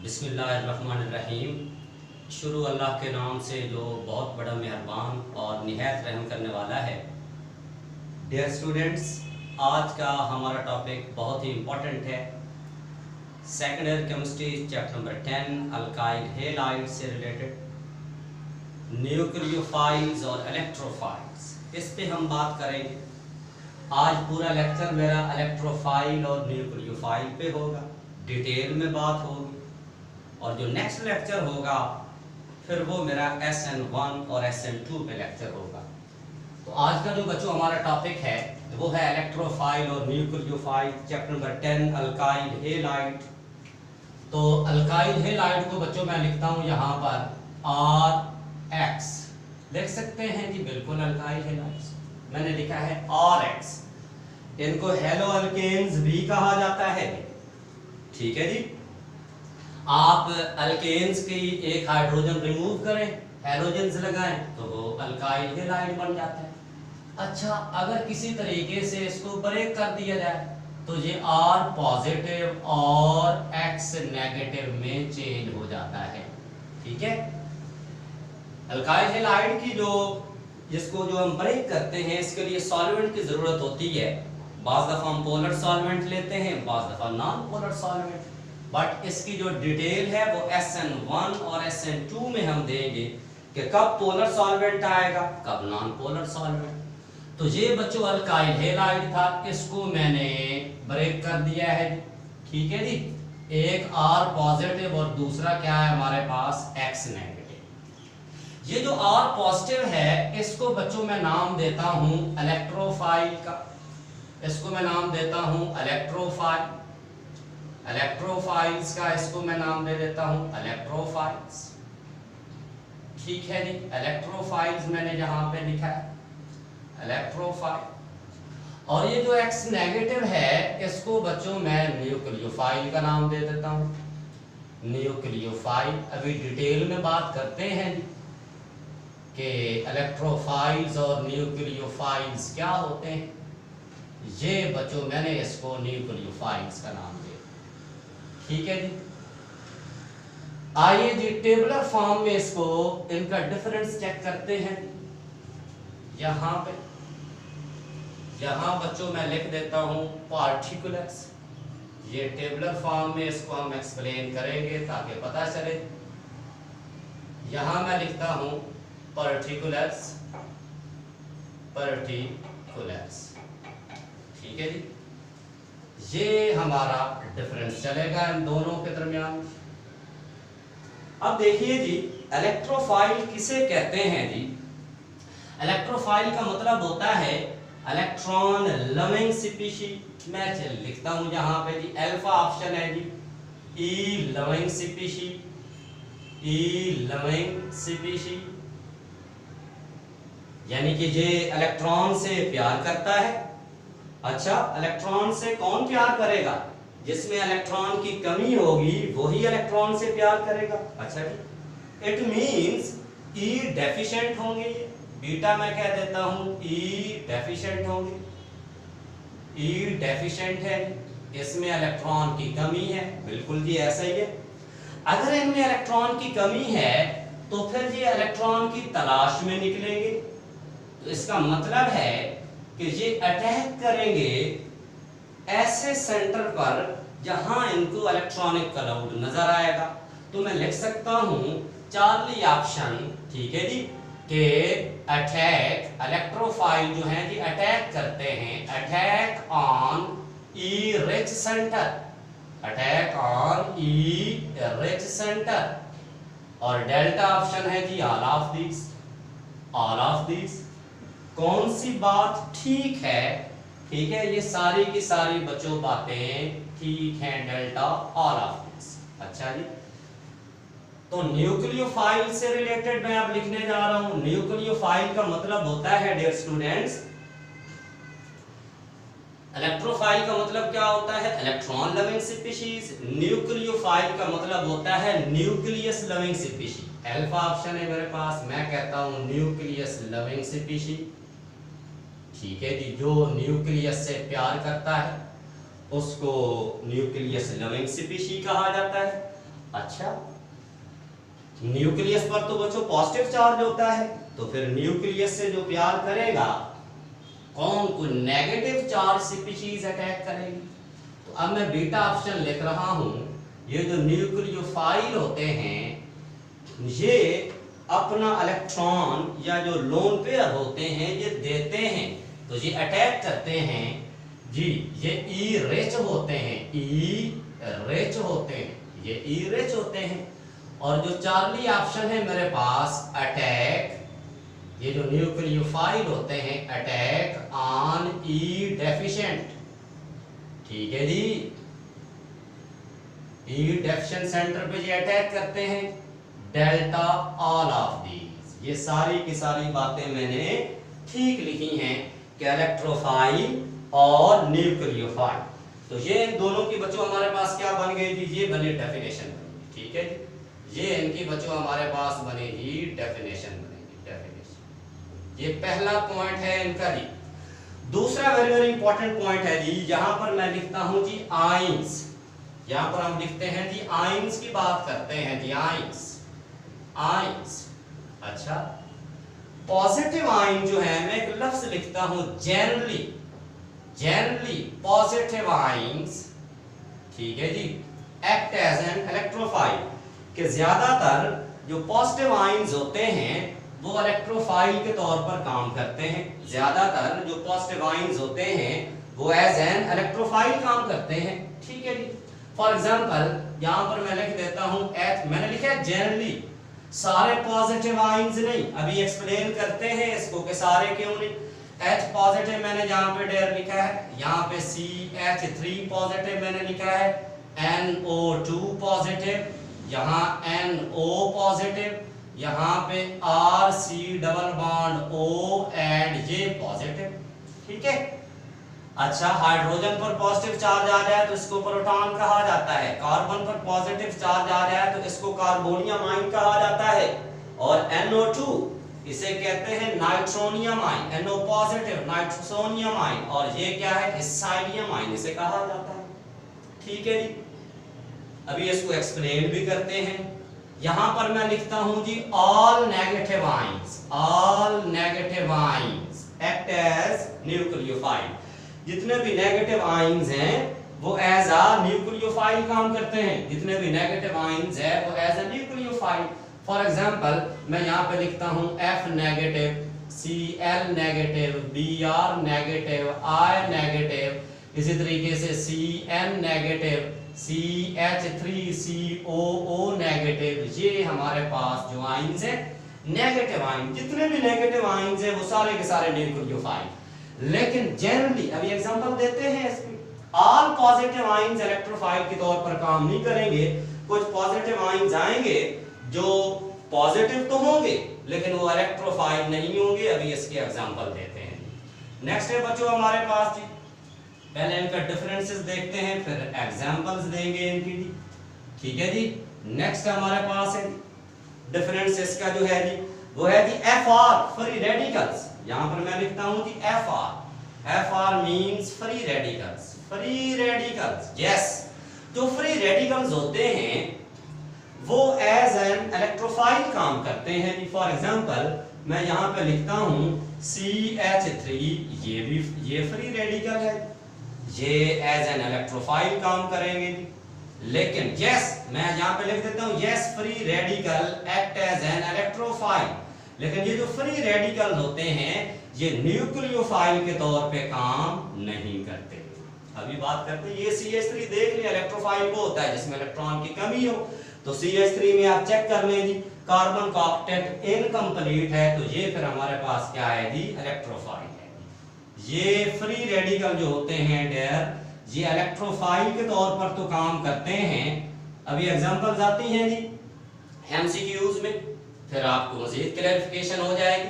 बिस्मिल्लाहिर्रहमानिर्रहीम। शुरू अल्लाह के नाम से जो बहुत बड़ा मेहरबान और निहायत रहम करने वाला है। डियर स्टूडेंट्स, आज का हमारा टॉपिक बहुत ही इम्पोर्टेंट है। Second year chemistry chapter number 10 alkyl halide से रिलेटेड न्यूक्लियोफाइल्स और इलेक्ट्रोफाइल्स, इस पे हम बात करेंगे। आज पूरा लेक्चर मेरा इलेक्ट्रोफाइल और न्यूक्लियोफाइल पे होगा, डिटेल में बात होगी। और जो नेक्स्ट लेक्चर होगा फिर वो मेरा SN1 और SN2 पे लेक्चर होगा। तो आज का जो बच्चों हमारा टॉपिक है वो है इलेक्ट्रोफाइल और nucleophile, chapter number 10 alkyl halide. तो अल्काइल हेलाइड को बच्चों मैं लिखता हूँ यहाँ पर RX, लिख सकते हैं जी, बिल्कुल अल्काइल हेलाइड मैंने लिखा है RX। इनको हेलो अल्केन्स भी कहा जाता है, ठीक है जी। आप अल्केन्स की एक हाइड्रोजन रिमूव करें, हैलोजेंस लगाएं तो वो अल्काइल हेलाइड बन जाता है। अच्छा, अगर किसी तरीके से इसको ब्रेक कर दिया जाए तो ये R पॉजिटिव और X नेगेटिव में चेंज हो जाता है, ठीक है। अल्काइल हेलाइड की जिसको हम ब्रेक करते हैं, इसके लिए सॉल्वेंट की जरूरत होती है। बाज़ दफ़ा हम पोलर सॉल्वेंट लेते हैं, बाज़ दफ़ा नॉन पोलर सॉल्वेंट। बट इसकी जो डिटेल है वो SN1 और SN2 में हम देंगे कि कब पोलर सॉल्वेंट आएगा, कब नॉन पोलर सॉल्वेंट। तो ये बच्चों अल्काइल हेलाइड था, इसको मैंने ब्रेक कर दिया है, ठीक है जी। एक R पॉजिटिव और दूसरा क्या है हमारे पास X नेगेटिव। ये जो R पॉजिटिव है इसको बच्चों मैं नाम देता हूं इलेक्ट्रोफाइल का, इसको मैं नाम देता हूं इलेक्ट्रोफाइल। इलेक्ट्रोफाइल्स का इसको मैं नाम दे देता हूं इलेक्ट्रोफाइल्स, ठीक है जी। इलेक्ट्रोफाइल्स मैंने जहां पे लिखा है इलेक्ट्रोफाइल। और ये जो X नेगेटिव है इसको बच्चों मैं न्यूक्लियोफाइल का नाम दे देता हूं न्यूक्लियोफाइल। अभी डिटेल में बात करते हैं कि इलेक्ट्रोफाइल्स और न्यूक्लियोफाइल्स क्या होते हैं। ये बच्चों मैंने इसको न्यूक्लियोफाइल्स का नाम दिया, ठीक है जी। आइए जी टेबुलर फॉर्म में इसको इनका डिफरेंस चेक करते हैं। यहां पे बच्चों मैं लिख देता हूं पार्टिकुलर्स। ये टेबुलर फॉर्म में इसको हम एक्सप्लेन करेंगे ताकि पता चले। यहां मैं लिखता हूं पार्टिकुलर्स, ठीक है जी। ये हमारा डिफरेंस चलेगा इन दोनों के दरमियान। अब देखिए जी, इलेक्ट्रोफाइल किसे कहते हैं जी। इलेक्ट्रोफाइल का मतलब होता है इलेक्ट्रॉन लविंग स्पीशीज। मैं लिखता हूं यहां पे जी, अल्फा ऑप्शन है जी, ई लविंग स्पीशीज, यानी कि ये इलेक्ट्रॉन से प्यार करता है। अच्छा, इलेक्ट्रॉन से कौन प्यार करेगा? जिसमें इलेक्ट्रॉन की कमी होगी वही इलेक्ट्रॉन से प्यार करेगा। अच्छा जी, इट मींस ई डेफिशिएंट होंगे, ये बीटा मैं कह देता हूं ई डेफिशिएंट होंगे। ई डेफिशिएंट है, इसमें इलेक्ट्रॉन की कमी है, बिल्कुल जी ऐसा ही है। अगर इनमें इलेक्ट्रॉन की कमी है तो फिर ये इलेक्ट्रॉन की तलाश में निकलेंगे। तो इसका मतलब है कि ये अटैक करेंगे ऐसे सेंटर पर जहां इनको इलेक्ट्रॉनिक क्लाउड नजर आएगा। तो मैं लिख सकता हूं चार्ली ऑप्शन, ठीक है जी, कि अटैक इलेक्ट्रोफाइल जो हैं जी अटैक करते हैं, attack on E rich centre, attack on E rich centre. और डेल्टा ऑप्शन है जी ऑल ऑफ दिस। कौन सी बात ठीक है? ठीक है, ये सारी की सारी बच्चों बातें ठीक हैं, डेल्टा ऑल ऑफ दिस। अच्छा जी, तो न्यूक्लियोफाइल से रिलेटेड मैं अब लिखने जा रहा हूं। न्यूक्लियोफाइल का मतलब होता है डियर स्टूडेंट्स, इलेक्ट्रोफाइल का मतलब क्या होता है? Electron loving species. न्यूक्लियोफाइल का मतलब होता है nucleus loving species. Alpha option है मेरे पास, मैं कहता हूं न्यूक्लियस लविंग स्पीशीज, ठीक है जी। जो न्यूक्लियस से प्यार करता है उसको न्यूक्लियस लविंग स्पीशीज कहा जाता है। अच्छा, न्यूक्लियस पर तो बच्चों पॉजिटिव चार्ज होता है, तो फिर न्यूक्लियस से जो प्यार करेगा कौन, कोई नेगेटिव चार्ज स्पीशीज अटैक करेगी। तो अब मैं बीटा ऑप्शन लिख रहा हूं, ये जो न्यूक्लियोफाइल होते हैं ये अपना इलेक्ट्रॉन या जो लोन पेयर होते हैं ये देते हैं, तो ये अटैक करते हैं जी, ये ई रिच होते हैं, ई रिच होते हैं, ये ई रिच होते हैं। और जो चार्ली ऑप्शन है मेरे पास अटैक, ये जो न्यूक्लियोफाइल होते हैं अटैक ऑन ई डेफिशिएंट, ठीक है जी, ई डेफिशिएंट सेंटर पे ये अटैक करते हैं। डेल्टा ऑल ऑफ दीज, ये सारी की सारी बातें मैंने ठीक लिखी हैं कि इलेक्ट्रोफाइल और न्यूक्लियोफाइल, तो ये इन दोनों की बच्चों हमारे पास क्या बन गई जी, ये बनी डेफिनेशन बनी, ठीक है जी, ये इनकी बच्चों हमारे पास बनेगी डेफिनेशन बनेगी, डेफिनेशन। ये पहला पॉइंट है इनका जी। दूसरा वेरी वेरी इंपॉर्टेंट पॉइंट है जी, यहां पर मैं लिखता हूं जी आयंस, यहां पर हम लिखते हैं जी आयंस की बात करते हैं जी, आयंस, आयंस। अच्छा, पॉजिटिव आयन जो है मैं एक लफ्ज लिखता हूं जनरली, जनरली पॉजिटिव आयंस, ठीक है जी, एक्ट एज एन इलेक्ट्रोफाइल, कि ज्यादातर जो पॉजिटिव आयंस होते हैं वो इलेक्ट्रोफाइल के तौर पर काम करते हैं, ज्यादातर जो पॉजिटिव आयंस होते हैं वो एज एन इलेक्ट्रोफाइल काम करते हैं, ठीक है जी। फॉर एग्जांपल यहां पर मैं लिख देता हूं एच, मैंने लिखा है जनरली, सारे पॉजिटिव आयंस नहीं, अभी एक्सप्लेन करते हैं इसको कि सारे क्यों नहीं। H पॉजिटिव मैंने जहां पे डेयर लिखा है, यहाँ पे CH3 पॉजिटिव मैंने लिखा है, NO2 पॉजिटिव, यहाँ NO पॉजिटिव, यहाँ पे RC double bond O and J positive, ठीक है। अच्छा, हाइड्रोजन पर पॉजिटिव चार्ज आ जाए तो इसको प्रोटॉन कहा जाता है, कार्बन पर पॉजिटिव चार्ज आ जाए तो इसको कार्बोनियम आयन कहा जाता है, और NO2 इसे कहते हैं nitronium ion, NO positive nitronium ion, और ये क्या है, एसिडियम आयन इसे कहा जाता है, ठीक है जी। अभी इसको एक्सप्लेन भी करते हैं। यहां पर मैं लिखता हूं जी all negative ions, all negative ions act as nucleophile, जितने भी नेगेटिव आयंस हैं वो एज अ न्यूक्लियोफाइल काम करते हैं, जितने भी नेगेटिव आयंस है वो as a nucleophile. For example मैं यहाँ पे लिखता हूँ F negative, Cl negative, Br negative, I negative, इसी तरीके से Cn नेगेटिव, CH3COO नेगेटिव, ये हमारे पास जो आयंस है नेगेटिव आयन, जितने भी नेगेटिव आयंस है वो सारे के सारे न्यूक्लियोफाइल। लेकिन जनरली अभी एग्जांपल देते हैं इसकी, ऑल पॉजिटिव आयंस इलेक्ट्रोफाइल के तौर पर काम नहीं करेंगे, कुछ पॉजिटिव आयंस आएंगे जो पॉजिटिव तो होंगे लेकिन वो इलेक्ट्रोफाइल नहीं होंगे, अभी इसके एग्जांपल देते हैं। नेक्स्ट है बच्चों हमारे पास जी, पहले इनका डिफरेंसेस देखते हैं फिर एग्जांपल्स देंगे इनकी जी, ठीक है जी। नेक्स्ट हमारे पास है डिफरेंसेस का जो है जी, वो है जी Fr फ्री रेडिकल्स, यहां पर मैं लिखता हूं जी Fr, Fr means free radicals, free radicals, yes, जो फ्री रेडिकल्स होते हैं वो एज एन इलेक्ट्रोफाइल काम करते हैं जी। फॉर एग्जांपल मैं यहां पे लिखता हूं CH3, ये फ्री रेडिकल है, ये एज एन इलेक्ट्रोफाइल काम करेंगे जी। लेकिन यस, मैं यहां पे लिख देता हूं yes free radical act as an electrophile, लेकिन ये जो फ्री रेडिकल होते हैं ये न्यूक्लियोफाइल के तौर पे काम नहीं करते। अभी बात करते हैं, ये CH3 देख लिया इलेक्ट्रोफाइल को होता है जिसमें इलेक्ट्रॉन की कमी हो, तो CH3 में आप चेक कर लें जी कार्बन का ऑक्टेट इनकम्प्लीट है, तो ये फिर हमारे पास क्या है जी, इलेक्ट्रोफाइल है। ये फ्री रेडिकल जो होते हैं डेयर, ये इलेक्ट्रोफाइल के तौर पर तो काम करते हैं। अभी एग्जांपल्स आती हैं जी MCQs में, फिर आपको मजीद क्लैरिफिकेशन हो जाएगी।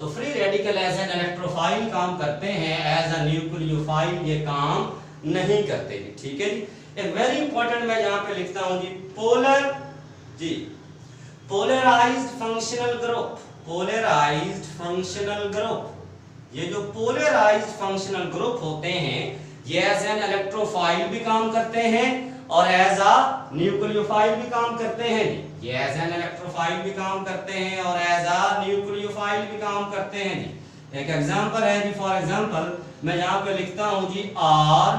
तो free radical as an electrophile काम करते हैं, एज अ न्यूक्लियोफाइल ये काम नहीं करते जी, ठीक है जी। एक वेरी इंपॉर्टेंट मैं यहाँ पे लिखता हूं जी पोलर जी, polarised functional group, polarised functional group, ये जो पोलराइज्ड फंक्शनल ग्रुप होते हैं ये एज एन इलेक्ट्रोफाइल भी काम करते हैं और एज अ न्यूक्लियोफाइल भी काम करते हैं जी। ये एज एन इलेक्ट्रोफाइल भी काम करते हैं और एज अ न्यूक्लियोफाइल भी काम करते हैं जी। एक एग्जांपल है जी, फॉर एग्जांपल मैं यहाँ पे लिखता हूँ जी R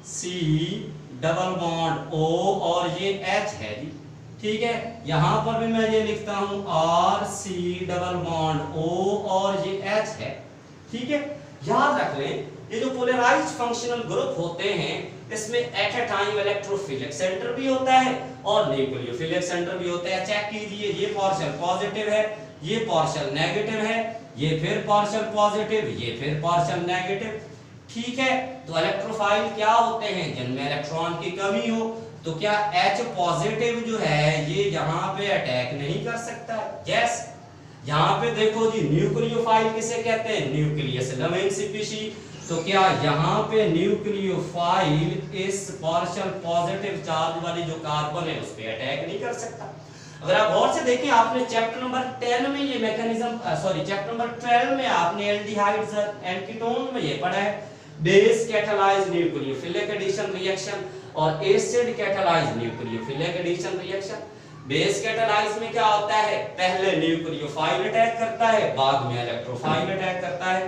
C double bond O और ये एच है जी, ठीक है। यहाँ पर भी मैं ये लिखता हूँ R C double bond O और ये एच है, ठीक है। याद रख लें ये जो पोलराइज्ड फंक्शनल ग्रुप होते हैं इसमें at a time electrophilic centre भी होता है और न्यूक्लियोफिलिक सेंटर भी होता है। चेक कीजिए, ये पार्शियल पॉजिटिव है, ये पार्शियल नेगेटिव है, ये फिर पार्शियल पॉजिटिव, ये फिर पार्शियल नेगेटिव, ठीक है। तो इलेक्ट्रोफाइल क्या होते हैं? जिनमें इलेक्ट्रॉन की कमी हो। तो क्या H पॉजिटिव जो है ये यहाँ पे अटैक नहीं कर सकता? यस। यहाँ पे देखो जी न्यूक्लियोफाइल किसे कहते हैं? Nucleus loving species. तो क्या यहाँ पे न्यूक्लियोफाइल इस पार्शियल पॉजिटिव चार्ज वाली जो कार्बन है उस पे अटैक नहीं कर सकता? अगर आप गौर से देखें आपने चैप्टर नंबर 10 में ये मैकेनिज्म चैप्टर नंबर 12 में आपने एल्डिहाइड्स एंड कीटोन में ये पढ़ा है, base catalyse nucleophilic addition reaction और acid catalyse nucleophilic addition reaction. Base catalyse में क्या होता है? पहले न्यूक्लियोफाइल अटैक करता है, बाद में इलेक्ट्रोफाइल अटैक करता है।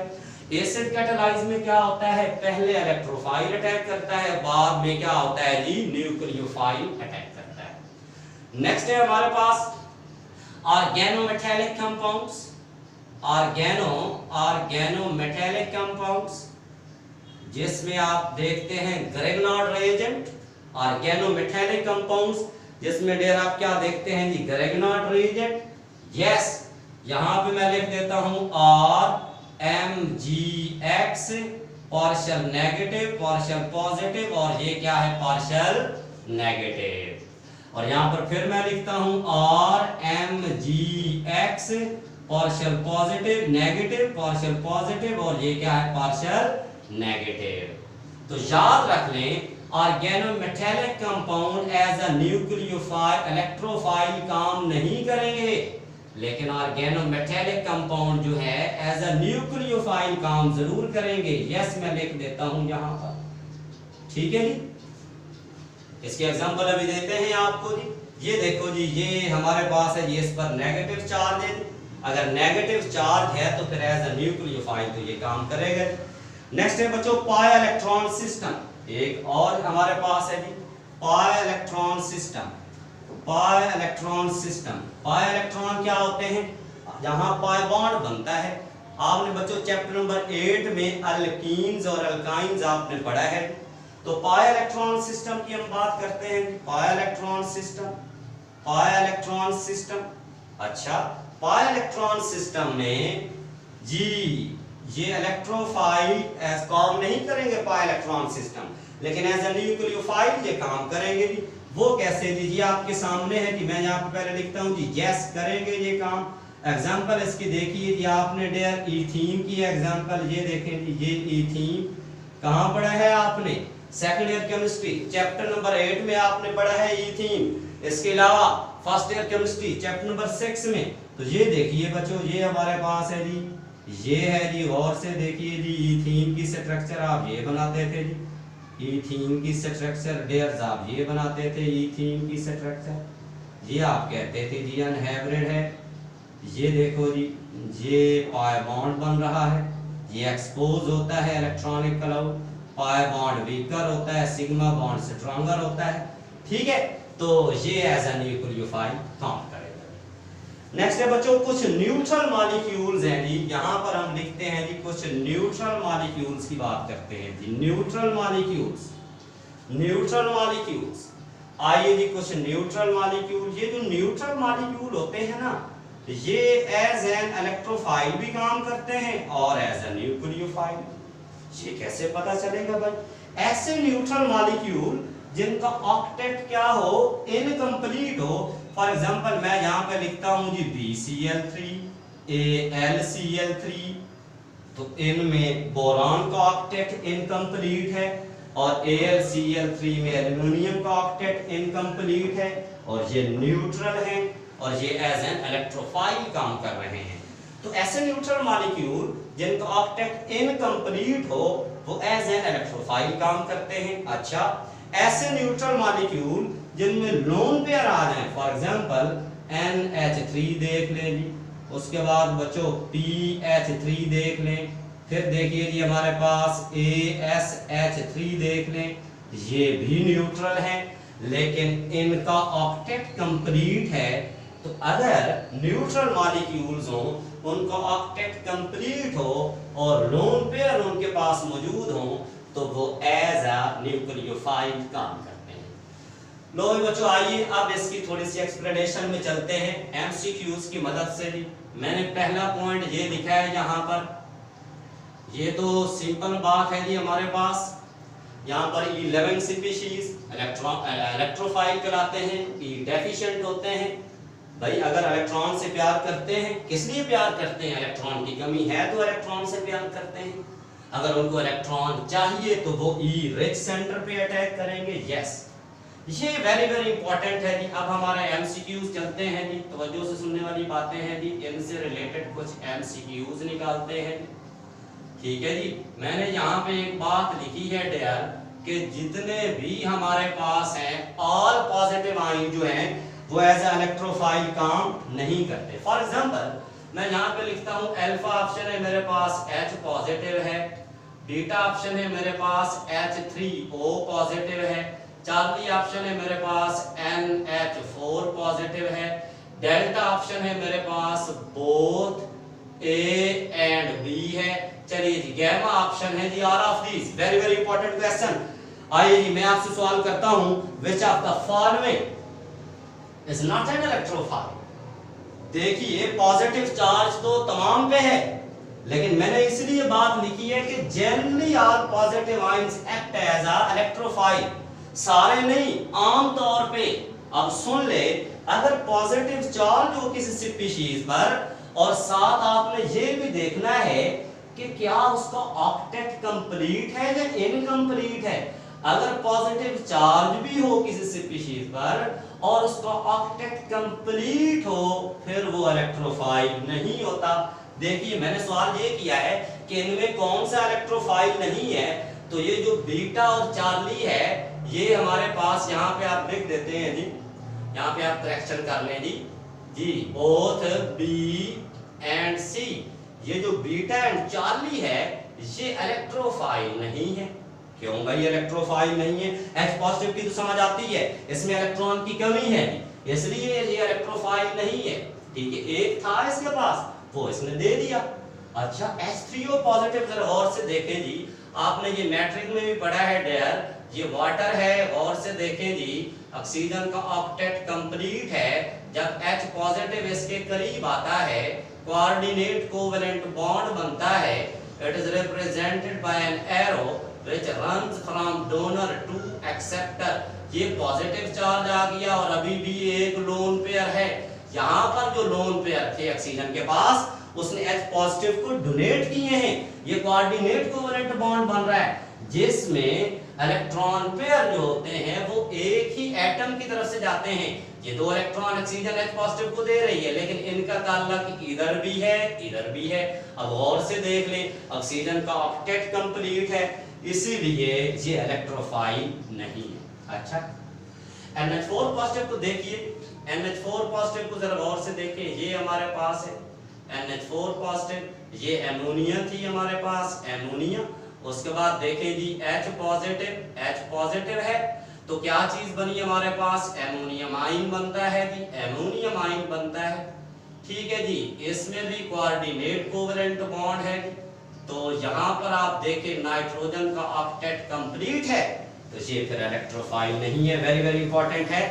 एसिड कैटालाइज में क्या होता है? पहले इलेक्ट्रोफाइल अटैक करता है, बाद में क्या होता है जी? न्यूक्लियोफाइल अटैक करता है। नेक्स्ट है हमारे पास ऑर्गेनोमेटैलिक कंपाउंड्स। ऑर्गेनोमेटैलिक कंपाउंड्स जिसमें आप देखते हैं ग्रेगनार्ड रिएजेंट। ऑर्गेनोमेटैलिक कंपाउंड्स जिसमें डेयर आप क्या देखते हैं जी? Grignard reagent. यस, यहां पे मैं लिख देता हूं RMgX partial negative, partial positive और ये क्या है? Partial negative. और यहां पर फिर मैं लिखता हूं RMgX partial positive, negative, partial positive और ये क्या है? Partial negative. तो याद रख लें organometallic compound as a nucleophile electrophile काम नहीं करेंगे, लेकिन ऑर्गेनोमेटैलिक कंपाउंड जो है एज अ न्यूक्लियोफाइल काम जरूर करेंगे। यस, मैं लिख देता हूं यहां पर, ठीक है जी। इसके एग्जांपल अभी देते हैं आपको जी। ये देखो जी, ये हमारे पास है जी, इस पर नेगेटिव चार्ज है। अगर नेगेटिव चार्ज है तो फिर एज अ न्यूक्लियोफाइल तो ये काम करेगा। नेक्स्ट है बच्चों पाई इलेक्ट्रॉन सिस्टम। एक और हमारे पास है जी pi electron system. Pi electron system, pi electron क्या होते हैं? जहां पाई बॉन्ड बनता है। आपने बच्चों चैप्टर नंबर 8 में अल्कीन्स और अल्काइंस आपने पढ़ा है। तो पाई इलेक्ट्रॉन सिस्टम की हम बात करते हैं। पाई electron system, pi electron system. अच्छा, पाई इलेक्ट्रॉन सिस्टम में जी ये इलेक्ट्रोफाइल एज काम नहीं करेंगे पाई इलेक्ट्रॉन सिस्टम, लेकिन एज अ न्यूक्लियोफाइल ये काम करेंगे जी। वो कैसे जी? ये आपके सामने है कि मैं यहाँ पे पहले लिखता हूँ जी, यस करेंगे ये काम। एग्जांपल इसकी देखिए जी, आपने डेयर इथीन की एग्जांपल ये देखें जी। ये इथीन कहाँ पढ़ा है आपने? Second year chemistry chapter number 8 में आपने पढ़ा है इथीन। इसके अलावा first year chemistry chapter number 6 में। तो ये देखिए बच्चों, ये हमारे पास है जी, ये है जी। और से देखिए जी, इथीन की स्ट्रक्चर आप ये बनाते थे जी। इथीन की स्ट्रक्चर डेयर्स आप ये बनाते थे। इथीन की स्ट्रक्चर ये आप कहते थे जी अनहाइब्रिड है। ये देखो जी, ये पाई बॉन्ड बन रहा है, ये एक्सपोज होता है electronic cloud. Pi bond weaker होता है, सिग्मा बॉन्ड स्ट्रॉन्गर होता है, ठीक है। तो ये एज अ न्यूक्लियोफाइल काम करेगा। नेक्स्ट है बच्चों कुछ न्यूट्रल मॉलिक्यूल्स हैं जी। यहाँ पर हम लिखते हैं जी कुछ न्यूट्रल मॉलिक्यूल्स की बात करते हैं जी। Neutral molecules, neutral molecules. आइए जी कुछ न्यूट्रल मॉलिक्यूल। ये जो न्यूट्रल मॉलिक्यूल होते हैं ना, ये एज एन इलेक्ट्रोफाइल भी काम करते हैं और एज अ न्यूक्लियोफाइल। ये कैसे पता चलेगा भाई? ऐसे न्यूट्रल मॉलिक्यूल जिनका ऑक्टेट क्या हो? इनकम्प्लीट हो। फॉर एग्जांपल मैं यहाँ पे लिखता हूँ जी BCl3 AlCl3। तो इनमें बोरान का ऑक्टेट इनकम्प्लीट है और AlCl3 में एल्युमिनियम का ऑक्टेट इनकम्प्लीट है और ये न्यूट्रल है और ये एज एन इलेक्ट्रोफाइल काम कर रहे हैं। तो ऐसे न्यूट्रल मॉलिक्यूल जिनका ऑक्टेट इनकम्प्लीट हो वो एज एन इलेक्ट्रोफाइल काम करते हैं। अच्छा, ऐसे न्यूट्रल मॉलिक्यूल जिनमें लोन पेयर आ जाए, फॉर एग्जांपल NH3 देख लें जी, उसके बाद बच्चों PH3 देख लें, फिर देखिए जी हमारे पास ASH3 देख लें, ये भी न्यूट्रल हैं लेकिन इनका ऑक्टेट कंप्लीट है। तो अगर न्यूट्रल मॉलिक्यूल्स हो, उनका ऑक्टेट कंप्लीट हो और लोन पेयर उनके पास मौजूद हो, तो वो एज अ न्यूक्लियोफाइल काम करते हैं। लो बच्चों आइए अब इसकी थोड़ी सी एक्सप्लेनेशन में चलते हैं एमसीक्यूज की मदद से भी। मैंने पहला पॉइंट ये लिखा है यहाँ पर, ये तो सिंपल बात है जी, हमारे पास यहाँ पर 11 स्पीशीज इलेक्ट्रोफाइल कहलाते हैं, ई डेफिशिएंट होते हैं। भाई अगर इलेक्ट्रॉन से प्यार करते हैं, किस लिए प्यार करते हैं? इलेक्ट्रॉन की कमी है तो इलेक्ट्रॉन से प्यार करते हैं। अगर उनको इलेक्ट्रॉन चाहिए तो वो ई रिच सेंटर पे अटैक करेंगे। यस, ये वेरी वेरी इंपॉर्टेंट है जी। अब हमारे एमसीक्यूज चलते हैं जी, तवज्जो से सुनने वाली बातें हैं जी, इनसे रिलेटेड कुछ एमसीक्यूज निकालते हैं। ठीक है जी, मैंने यहाँ पे एक बात लिखी है डियर कि जितने भी हमारे पास हैं ऑल पॉजिटिव आयन जो हैं वो एज ए इलेक्ट्रोफाइल काम नहीं करते। फॉर एग्जांपल मैं यहाँ पे लिखता हूँ अल्फा ऑप्शन है मेरे पास H पॉजिटिव है, बीटा ऑप्शन है मेरे पास H3O पॉजिटिव है, चार्ली ऑप्शन है मेरे पास NH4 पॉजिटिव है, डेल्टा ऑप्शन है मेरे पास बोथ A एंड B है। चलिए जी, गैमा ऑप्शन है जी all of these. Very very important question. आइए जी मैं आपसे सवाल करता हूं, which of the following is not an electrophile? देखिए पॉजिटिव चार्ज तो तमाम पे है, लेकिन मैंने इसलिए बात लिखी है कि generally all positive ions act as a electrophile, सारे नहीं, आम तौर पे। अब सुन ले, अगर पॉजिटिव चार्ज हो किसी स्पीशीज पर और साथ आपने ये भी देखना है कि क्या उसका ऑक्टेट कंप्लीट है या इनकम्प्लीट है। अगर पॉजिटिव चार्ज भी हो किसी स्पीशीज पर और उसका ऑक्टेट कंप्लीट हो, फिर वो इलेक्ट्रोफाइल नहीं होता। देखिए मैंने सवाल ये किया है कि इनमें कौन सा इलेक्ट्रोफाइल नहीं है, तो ये जो बीटा और चार्ली है ये हमारे पास यहाँ पे आप लिख देते हैं जी, यहाँ पे आप करेक्शन कर लें जी बोथ बी एंड सी, ये जो बीटा एंड चार्ली है ये इलेक्ट्रोफाइल नहीं है। क्यों भाई इलेक्ट्रोफाइल नहीं है? H पॉजिटिव की तो समझ आती है, इसमें इलेक्ट्रॉन की कमी है इसलिए ये इलेक्ट्रोफाइल नहीं है। ठीक है, एक था इसके पास वो इसने दे दिया। अच्छा H3O पॉजिटिव जरा गौर से देखें जी, आपने ये मैट्रिक में भी पढ़ा है डियर, ये वाटर है, गौर से देखें जी, ऑक्सीजन का ऑक्टेट कंप्लीट है। जब H पॉजिटिव इसके करीब आता है, कोऑर्डिनेट कोवेलेंट बॉन्ड बनता है, it is represented by an arrow which runs from donor to acceptor। ये पॉजिटिव चार्ज आ गया और अभी भी एक लोन पेयर है। यहाँ पर जो लोन पेयर थे ऑक्सीजन के पास, उसने H पॉजिटिव को डोनेट किए हैं। ये कोऑर्डिनेट कोवेलेंट बॉन्ड बन रहा है जिसमें इलेक्ट्रॉन पेयर जो होते हैं वो एक ही एटम की तरफ से जाते हैं। ये दो इलेक्ट्रॉन ऑक्सीजन H पॉजिटिव को दे रही है, लेकिन इनका ताल्लुक इधर भी है इधर भी है। अब और से देख लें, ऑक्सीजन का ऑक्टेट कंप्लीट है, इसीलिए ये इलेक्ट्रोफाइल नहीं है। अच्छा NH4 पॉजिटिव को देखिए, NH4 पॉजिटिव को जरा गौर से देखें, ये हमारे पास है NH4 पॉजिटिव, ये एमोनिया थी हमारे पास, एमोनिया। उसके बाद देखें जी H पॉजिटिव है, तो क्या चीज बनी हमारे पास? एमोनियम आयन बनता है जी, एमोनियम आयन बनता है। ठीक है जी, इसमें भी कोऑर्डिनेट कोवेलेंट बॉन्ड है। तो यहाँ पर आप देखें नाइट्रोजन का ऑक्टेट कंप्लीट है, तो ये फिर इलेक्ट्रोफाइल नहीं है। वेरी वेरी इंपॉर्टेंट है।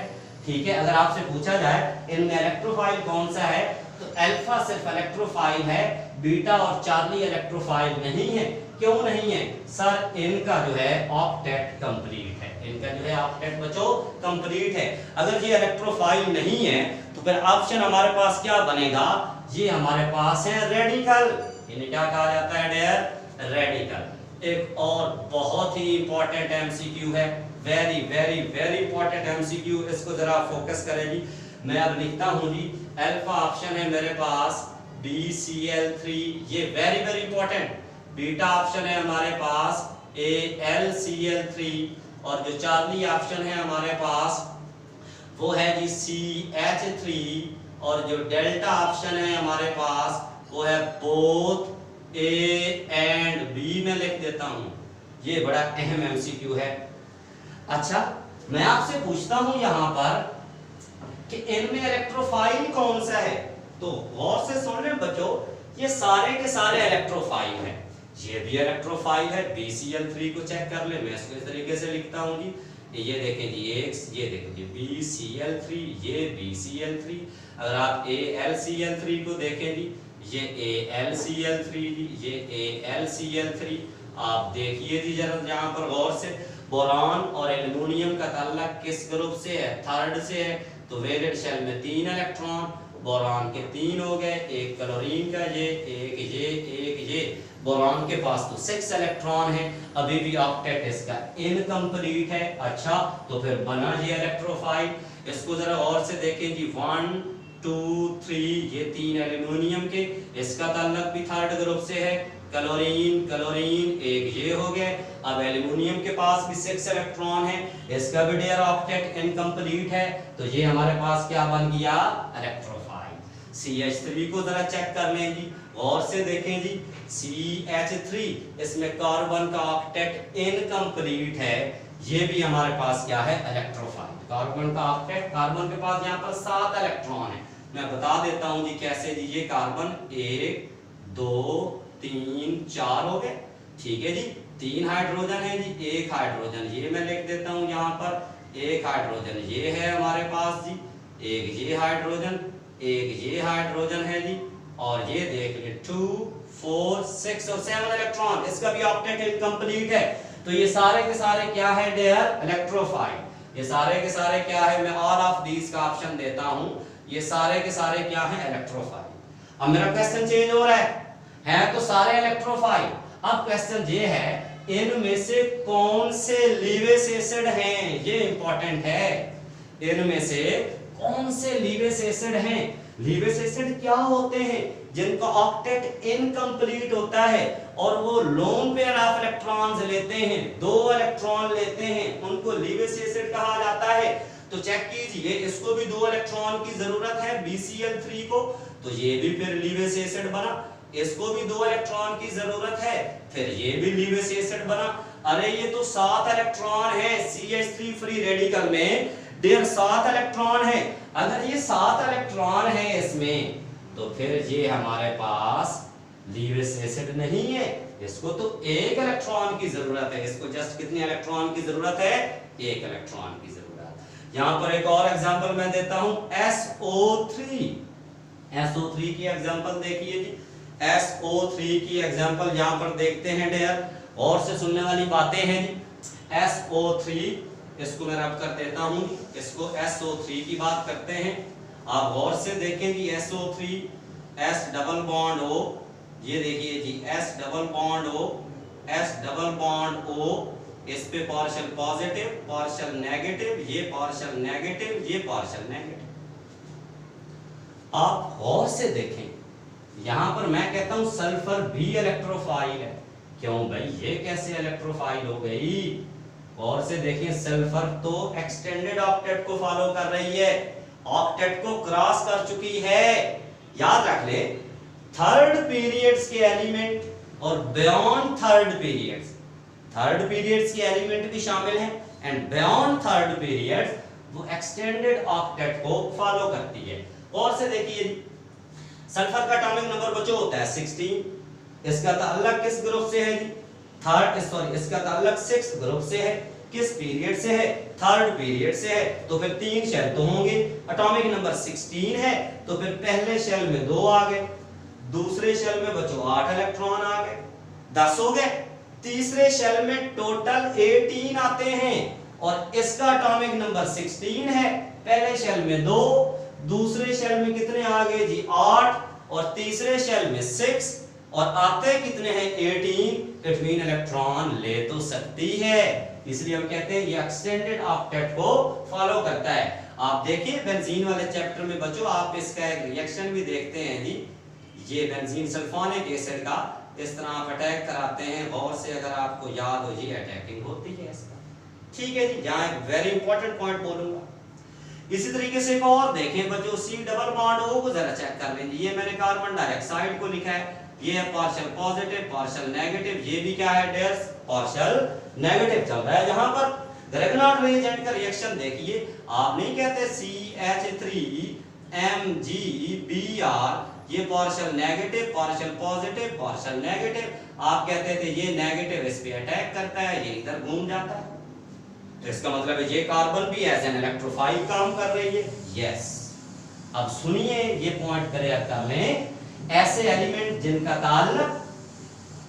ठीक है, अगर आपसे पूछा जाए इनमें इलेक्ट्रोफाइल कौन सा है, तो अल्फा सिर्फ इलेक्ट्रोफाइल है, बीटा और चार्ली इलेक्ट्रोफाइल नहीं है। क्यों नहीं है सर? इनका जो है ऑक्टेट कंप्लीट है, इनका जो है ऑक्टेट बच्चों कंप्लीट है। अगर ये इलेक्ट्रोफाइल नहीं है तो फिर ऑप्शन हमारे पास क्या बनेगा? ये हमारे पास है रेडिकल। इन्हें क्या कहा जाता है डियर? रेडिकल। एक और बहुत ही इंपॉर्टेंट एमसीक्यू है, very very very important MCQ, इसको जरा फोकस करें जी। मैं अब लिखता हूं जी, अल्फा ऑप्शन है मेरे पास BCl3, ये very very important. Beta option है हमारे पास AlCl3 और जो चार्ली ऑप्शन है हमारे पास वो है जी CH3, और जो डेल्टा ऑप्शन है हमारे पास वो है बोथ A एंड B में लिख देता हूं। ये बड़ा अहम MCQ है। अच्छा, मैं आपसे पूछता हूं यहां पर कि इनमें इलेक्ट्रोफाइल कौन सा है, तो गौर से सुन ले बच्चों, ये सारे के सारे इलेक्ट्रोफाइल हैं। ये भी इलेक्ट्रोफाइल है, BCl3 को चेक कर ले, मैं इसको इस तरीके से लिखता हूं जी, ये देखें जी X, ये देखें जी BCl3, ये BCl3। अगर आप AlCl3 को देखें जी, ये AlCl3 जी, ये AlCl3। आप देखिए जी जरा यहाँ पर गौर से, बोरान और एल्युमिनियम का ताल्लुक किस ग्रुप से है, थर्ड से है, तो वैलेंट शेल में 3 इलेक्ट्रॉन, बोरान के 3 हो गए, एक क्लोरीन का ये, एक ये, बोरान के पास तो 6 इलेक्ट्रॉन है, अभी भी ऑक्टेट इसका इनकम्प्लीट है। अच्छा, तो फिर बना ये इलेक्ट्रोफाइल। इसको जरा और से देखें जी, 1 2 3, ये 3 एल्युमिनियम के, इसका ताल्लुक भी थर्ड ग्रुप से है, क्लोरीन एक ये हो गए। अब एल्युमिनियम के पास भी 6 इलेक्ट्रॉन है, इसका भी डेयर ऑक्टेट इनकम्प्लीट है, तो ये हमारे पास क्या बन गया, इलेक्ट्रोफाइल। CH3 को जरा चेक कर लें जी, और से देखें जी, CH3, इसमें कार्बन का ऑक्टेट इनकम्प्लीट है, ये भी हमारे पास क्या है, इलेक्ट्रोफाइल। कार्बन का ऑक्टेट, कार्बन के पास यहाँ पर 7 इलेक्ट्रॉन है, मैं बता देता हूं जी कैसे जी। ये कार्बन 1 2 3 4 हो गए, ठीक है जी। 3 हाइड्रोजन है जी, 1 हाइड्रोजन ये मैं लिख देता हूं यहाँ पर, 1 हाइड्रोजन ये है हमारे पास जी, एक ये हाइड्रोजन, एक ये हाइड्रोजन है जी, और ये देख ले 2 4 6 और 7 इलेक्ट्रॉन, इसका भी ऑक्टेट इनकम्प्लीट है। तो ये सारे के सारे क्या है, डेयर इलेक्ट्रोफाइल। ये सारे के सारे क्या है, मैं ऑल ऑफ दीज का ऑप्शन देता हूं, ये सारे के सारे क्या है, इलेक्ट्रोफाइल। अब मेरा क्वेश्चन चेंज हो रहा है तो सारे इलेक्ट्रोफाइल। अब क्वेश्चन ये है, इनमें से कौन से लीवेज एसिड हैं, ये इंपॉर्टेंट है। इनमें से कौन से लीवेज एसिड हैं? लीवेज एसिड क्या होते हैं? जिनका ऑक्टेट इनकम्प्लीट होता है और वो लोन पेयर ऑफ इलेक्ट्रॉन्स लेते हैं, 2 इलेक्ट्रॉन लेते हैं, उनको लीवेज एसिड कहा जाता है। तो चेक कीजिए, इसको भी 2 इलेक्ट्रॉन की जरूरत है, BCl3 को, तो ये भी फिर लीवेज एसिड बना। इसको भी 2 इलेक्ट्रॉन की जरूरत है, फिर ये भी लीवेज एसिड बना। अरे ये तो 7 इलेक्ट्रॉन है, CH3 फ्री रेडिकल में डेढ़ 7 इलेक्ट्रॉन है। अगर ये 7 इलेक्ट्रॉन है इसमें, तो फिर ये हमारे पास लीवेज एसिड नहीं है, इसको तो 1 इलेक्ट्रॉन की जरूरत है। इसको जस्ट कितने इलेक्ट्रॉन की जरूरत है? 1 इलेक्ट्रॉन की जरूरत। यहां पर एक और एग्जांपल मैं देता हूं, SO3। SO3 की एग्जांपल देखिए जी, SO3 की एग्जांपल यहां पर देखते हैं डियर, और से सुनने वाली बातें हैं जी। SO3, इसको मैं रब कर देता हूं, इसको SO3 की बात करते हैं। आप गौर से देखें जी, SO3, S double bond O, ये देखिए जी S double bond O, S double bond O, इस पे पार्शियल पॉजिटिव, पार्शियल नेगेटिव, ये पार्शियल नेगेटिव, ये पार्शियल नेगेटिव। आप गौर से देखें, यहां पर मैं कहता हूं सल्फर भी इलेक्ट्रोफाइल है। क्यों भाई, ये कैसे इलेक्ट्रोफाइल हो गई? और से देखिए, सल्फर तो एक्सटेंडेड ऑक्टेट को फॉलो कर रही है, ऑक्टेट को क्रॉस कर चुकी है। याद रख ले, थर्ड पीरियड्स के एलिमेंट और beyond third periods, third periods के एलिमेंट भी शामिल हैं, एंड बियॉन्ड थर्ड पीरियड्स वो एक्सटेंडेड ऑक्टेट को फॉलो करती है। और से देखिए, सल्फर का एटॉमिक नंबर बच्चों होता है 16, इसका ताल्लुक किस ग्रुप से है जी? इसका ताल्लुक 6th ग्रुप से है। किस पीरियड से है? थर्ड पीरियड से है। तो फिर 3 शेल तो होंगे, एटॉमिक नंबर 16 है, तो फिर पहले शेल में 2 आ गए, दूसरे शेल में बच्चों 8 इलेक्ट्रॉन आ गए, 10 हो गए। तीसरे शेल में टोटल 18 आते हैं, और इसका एटॉमिक नंबर 16 है, पहले शेल में 2, दूसरे शेल में कितने आ गए जी? 8, और तीसरे शेल में 6, और आते कितने हैं? 18। इट मीन इलेक्ट्रॉन ले तो सकती है, इसलिए हम कहते हैं ये एक्सटेंडेड ऑक्टेट को फॉलो करता है। आप देखिए बेंजीन वाले चैप्टर में बच्चों, आप इसका एक रिएक्शन भी देखते हैं जी, ये बेंजीन सल्फोनिक एसिड का इस तरह आप अटैक कराते हैं। गौर से अगर आपको याद हो, ये अटैकिंग होती है इसका, ठीक है जी, यहाँ एक वेरी इंपॉर्टेंट पॉइंट बोलूंगा। इसी तरीके से एक और देखें बच्चों, सी डबल बॉन्ड ओ को जरा चेक कर लेंगे। ये मैंने कार्बन डाइऑक्साइड को लिखा है, ये है पार्शियल पॉजिटिव पार्शियल नेगेटिव, ये भी क्या है डियर्स, पार्शियल नेगेटिव चल रहा है। जहां पर ग्रेगनार्ड रिएजेंट का रिएक्शन देखिए, आप नहीं कहते CH3MgBr, ये partial negative partial positive partial negative, आप कहते थे ये नेगेटिव इस पे अटैक करता है, ये इधर घूम जाता है, तो इसका मतलब है ये कार्बन भी एज एन इलेक्ट्रोफाइल काम कर रही है। यस, अब सुनिए ये पॉइंट करेक्ट कर लें, ऐसे एलिमेंट जिनका ताल्लुक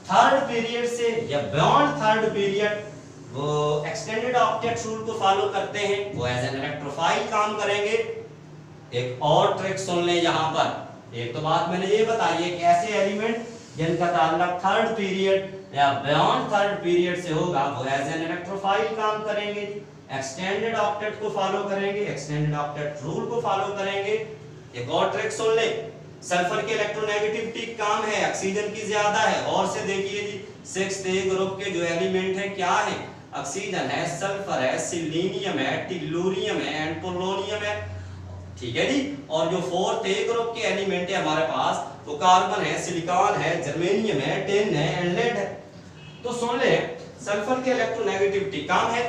थर्ड पीरियड से या बियॉन्ड थर्ड पीरियड वो एक्सटेंडेड ऑक्टेट रूल को फॉलो करते हैं, वो एज एन इलेक्ट्रोफाइल काम करेंगे। एक और ट्रिक सुन लें यहाँ पर, एक तो बात मैंने ये बताई है कि ऐसे एलिमेंट जिनका ताल्लुक थर्ड पीरियड या बियॉन्ड थर्ड पीरियड से होगा वो एज एन इलेक्ट्रोफाइल काम करेंगे, एक्सटेंडेड ऑक्टेट को फॉलो करेंगे, एक्सटेंडेड ऑक्टेट रूल को फॉलो करेंगे। एक और ट्रिक सुन ले, सल्फर की इलेक्ट्रोनेगेटिविटी कम है, ऑक्सीजन की ज्यादा है, और से देखिए जी 6th A ग्रुप के जो एलिमेंट है क्या है, ऑक्सीजन है, सल्फर है, सिलीनियम है, टिल्लूरियम है एंड पोलोनियम है, ठीक है जी। और जो 4th A ग्रुप के एलिमेंट है हमारे पास, वो कार्बन है, सिलिकॉन है, जर्मेनियम है, टिन है एंड लेड है। तो सुन ले, सल्फर की इलेक्ट्रोनेगेटिविटी कम है,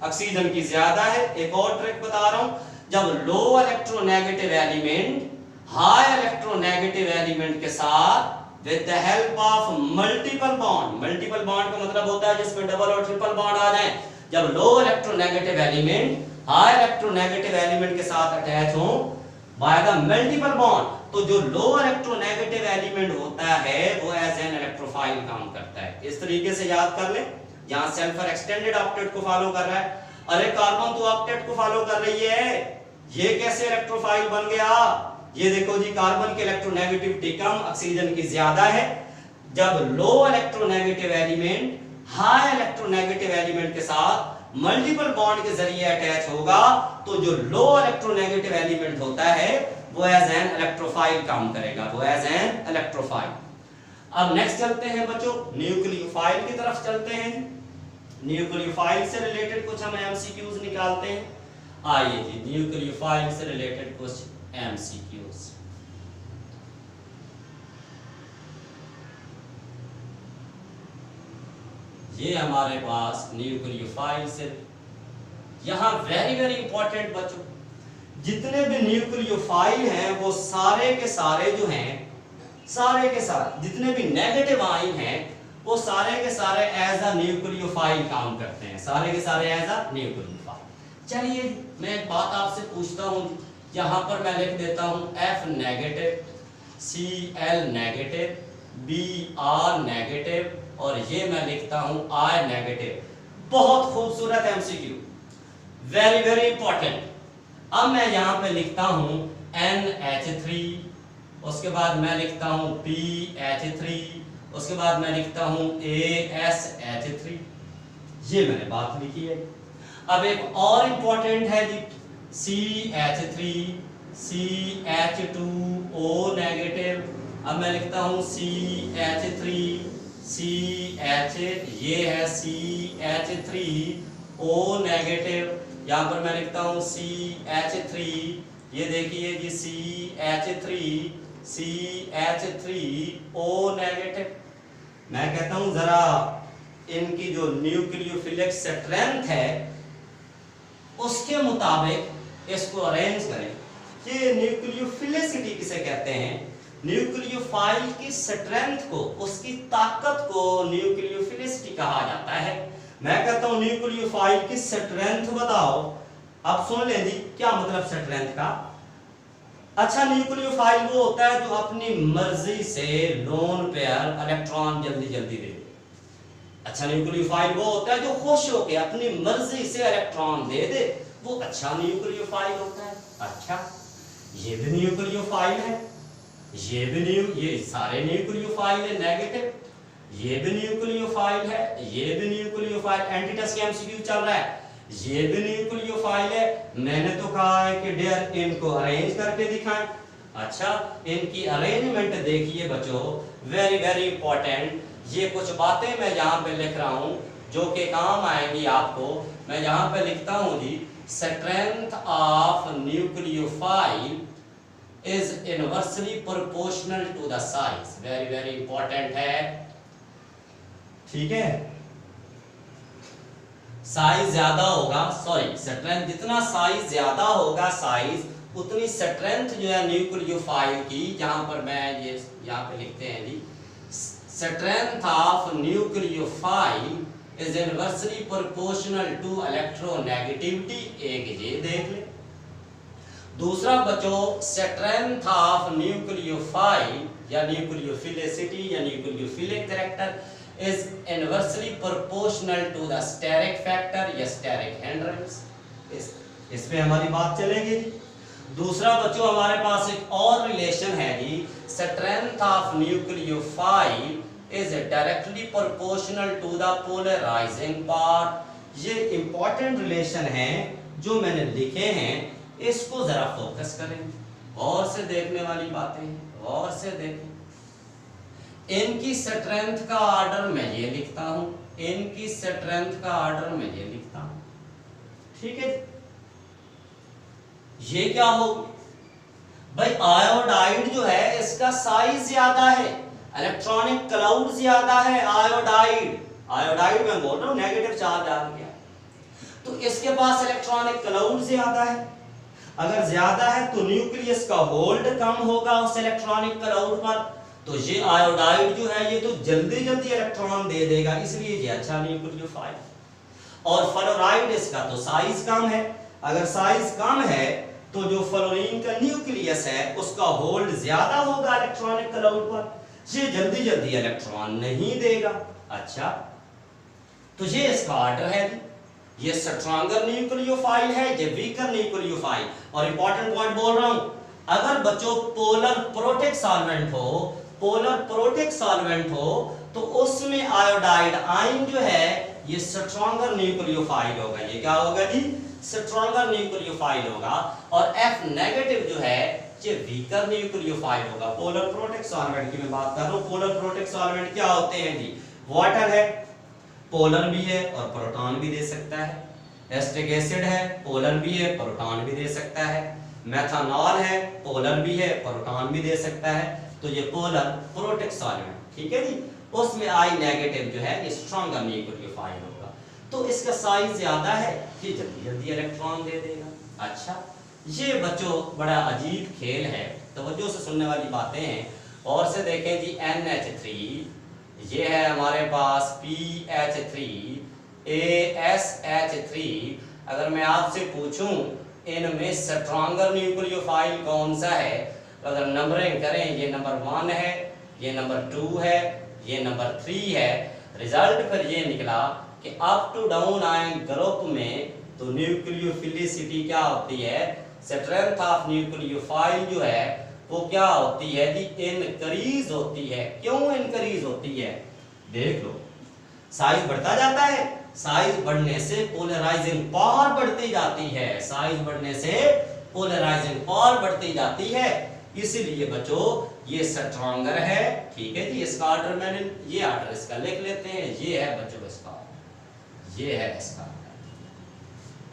ऑक्सीजन की ज्यादा है। एक और ट्रिक बता रहा हूं, जब low electronegative element high electronegative element के साथ with the help of multiple bond, multiple bond का मतलब होता है जिसमें डबल और ट्रिपल बॉन्ड आ जाए, जब low electronegative element high electronegative element के साथ अटैच हो बाय द मल्टीपल बॉन्ड, तो जो लो इलेक्ट्रोनेगेटिव एलिमेंट होता है वो एज एन इलेक्ट्रोफाइल काम करता है। इस तरीके से याद कर ले, यहां सल्फर एक्सटेंडेड ऑक्टेट को फॉलो कर रहा है, अरे कार्बन तो ऑक्टेट को फॉलो कर रही है, ये कैसे इलेक्ट्रोफाइल बन गया? ये देखो जी, कार्बन की इलेक्ट्रोनेगेटिविटी कम, ऑक्सीजन की ज्यादा है। जब low electronegative element high electronegative element के साथ मल्टीपल बॉन्ड के जरिए अटैच होगा, तो जो लो इलेक्ट्रोनेगेटिव एलिमेंट होता है वो एज एन इलेक्ट्रोफाइल काम करेगा, वो एज एन इलेक्ट्रोफाइल। अब नेक्स्ट चलते हैं बच्चों, न्यूक्लियोफाइल की तरफ चलते हैं। न्यूक्लियोफाइल से रिलेटेड कुछ हम एमसीक्यूज निकालते हैं। आइए जी, न्यूक्लियोफाइल से रिलेटेड कुछ एमसीक्यूज। ये हमारे पास न्यूक्लियोफाइल से, यहां वेरी वेरी इंपॉर्टेंट बच्चों, जितने भी न्यूक्लियोफाइल हैं वो सारे के सारे जो हैं, सारे के सारे जितने भी नेगेटिव आयन हैं वो सारे के सारे एज अ न्यूक्लियोफाइल काम करते हैं, सारे के सारे एज अ न्यूक्लियोफाइल। चलिए मैं एक बात आपसे पूछता हूं, यहां पर मैं लिख देता हूं F negative, Cl negative, Br negative, और ये मैं लिखता हूं I नेगेटिव। बहुत खूबसूरत एमसीक्यू, वेरी वेरी इंपॉर्टेंट। अब मैं यहां पे लिखता हूं NH3, उसके बाद मैं लिखता हूं PH3, उसके बाद मैं लिखता हूं ASH3, ये मैंने बात लिखी है। अब एक और इंपॉर्टेंट है जी, CH3, CH2O नेगेटिव, अब मैं लिखता हूं CH3, CH, ये है CH3O नेगेटिव, यहाँ पर मैं लिखता हूं CH3, ये देखिए जी CH3, CH3O नेगेटिव। मैं कहता हूं जरा इनकी जो न्यूक्लियोफिलिक स्ट्रेंथ है उसके मुताबिक इसको अरेंज करें। ये न्यूक्लियोफिलिसिटी किसे कहते हैं? न्यूक्लियोफाइल की स्ट्रेंथ को, उसकी ताकत को न्यूक्लियोफिलिसिटी कहा जाता है। मैं कहता हूं न्यूक्लियोफाइल की स्ट्रेंथ बताओ। अब सुन ले जी, क्या मतलब स्ट्रेंथ का? अच्छा, न्यूक्लियोफाइल वो होता है जो अपनी मर्जी से लोन पेयर इलेक्ट्रॉन जल्दी जल्दी दे। अच्छा, न्यूक्लियोफाइल वो होता है जो खुश होकर अपनी मर्जी से इलेक्ट्रॉन दे दे, वो अच्छा न्यूक्लियोफाइल होता है। अच्छा, ये भी न्यूक्लियोफाइल है, ये सारे न्यूक्लियोफाइल है नेगेटिव, ये भी न्यूक्लियोफाइल है, ये भी न्यूक्लियोफाइल, एंटीटस का एमसीक्यू चल रहा है, ये भी न्यूक्लियोफाइल है। मैंने तो कहा है कि डियर इनको अरेंज करके दिखाएं। अच्छा, इनकी अरेंजमेंट देखिए बच्चों, वेरी वेरी इंपॉर्टेंट। ये कुछ बातें मैं यहाँ पे लिख रहा हूँ जो कि काम आएंगी आपको। मैं यहाँ पे लिखता हूँ जी, strength of nucleophile is inversely proportional to the size. Very very important है, ठीक है। साइज ज्यादा होगा, सॉरी स्ट्रेंथ, जितना साइज ज्यादा होगा साइज, उतनी स्ट्रेंथ जो है न्यूक्लियोफाइल की, जहां पर मैं ये यहाँ पे लिखते हैं जी, strength of nucleophile is inversely proportional to electronegativity. एक ये देख ले। दूसरा बच्चों, स्ट्रेंथ ऑफ न्यूक्लियोफाइल या न्यूक्लियोफिलिसिटी या nucleophilic character is inversely proportional to the steric factor या steric hindrance। इस पे हमारी बात चलेगी। दूसरा बच्चों हमारे पास एक और रिलेशन है जी, strength of nucleophile is directly proportional to the polarizing part। ये इंपॉर्टेंट रिलेशन है जो मैंने लिखे हैं, इसको जरा फोकस करें, और से देखने वाली बातें, और से देखें। इनकी स्ट्रेंथ का ऑर्डर मैं ये लिखता हूं, इनकी स्ट्रेंथ का ऑर्डर मैं ये लिखता हूं, ठीक है। ये क्या हो भाई, आयोडाइड जो है इसका साइज ज्यादा है, इलेक्ट्रॉनिक क्लाउड ज्यादा है। आयोडाइड मैं बोल रहा हूं, नेगेटिव चार्ज आ गया, तो इसके पास इलेक्ट्रॉनिक क्लाउड ज्यादा है। अगर ज्यादा है तो न्यूक्लियस का होल्ड कम होगा उस इलेक्ट्रॉनिक क्लाउड पर, तो ये आयोडाइड जो है ये तो जल्दी जल्दी इलेक्ट्रॉन दे देगा, इसलिए ये अच्छा न्यूक्लियोफाइल। और फ्लोराइड इसका तो साइज कम है, अगर साइज कम है तो जो फ्लोरीन का न्यूक्लियस है उसका होल्ड ज्यादा होगा इलेक्ट्रॉनिक क्लाउड पर, ये जल्दी जल्दी इलेक्ट्रॉन नहीं देगा। अच्छा, तो ये इसका ऑर्डर है, ये स्ट्रॉन्गर न्यूक्लियोफाइल है, ये वीकर न्यूक्लियोफाइल। और इंपॉर्टेंट पॉइंट बोल रहा हूं, अगर बच्चों पोलर प्रोटेक सॉल्वेंट हो, पोलर प्रोटेक सॉल्वेंट हो, तो उसमें आयोडाइड आयन जो है ये स्ट्रॉन्गर न्यूक्लियोफाइल होगा। ये क्या होगा जी, स्ट्रॉन्गर न्यूक्लियोफाइल होगा। और F नेगेटिव जो है ये वीकर न्यूक्लियोफाइल होगा। पोलर प्रोटेक सॉल्वेंट की मैं बात कर रहा हूं। पोलर प्रोटेक सॉल्वेंट क्या होते हैं जी, वाटर है, पोलर भी है और प्रोटॉन भी दे सकता है। एस्टिक एसिड है, पोलर भी है, प्रोटॉन भी दे सकता है। मेथनॉल है, पोलर भी है, प्रोटॉन भी दे सकता है। तो ये पोलर प्रोटेक सॉल्वेंट, ठीक है जी, उसमें I नेगेटिव जो है ये स्ट्रॉन्गर न्यूक्लियोफाइल होगा। तो इसका साइज ज्यादा है, ये जल्दी जल्दी इलेक्ट्रॉन दे देगा। अच्छा, ये बच्चों बड़ा अजीब खेल है, तवज्जो से सुनने वाली बातें हैं। और से देखें जी, NH3, ये है हमारे पास PH3, ASH3। अगर मैं आपसे पूछूं इनमें स्ट्रॉन्गर न्यूक्लियोफाइल कौन सा है, तो अगर नंबरिंग करें, ये नंबर 1 है, ये नंबर 2 है, ये नंबर 3 है। रिजल्ट फिर ये निकला कि up to down ion group में तो न्यूक्लियोफिलिसिटी क्या होती है, स्ट्रेंथ ऑफ न्यूक्लियोफाइल जो है वो क्या होती है जी, इनक्रीज होती है। क्यों इनक्रीज होती है, देख लो, साइज बढ़ता जाता है, साइज बढ़ने से पोलराइजिंग पावर बढ़ती जाती है, साइज बढ़ने से पोलराइजिंग पावर बढ़ती जाती है। इसीलिए बच्चों ये स्ट्रॉन्गर है, ठीक है जी। इसका ऑर्डर मैंने ये ऑर्डर इसका लिख लेते हैं, ये है बच्चों इसका, ये है इसका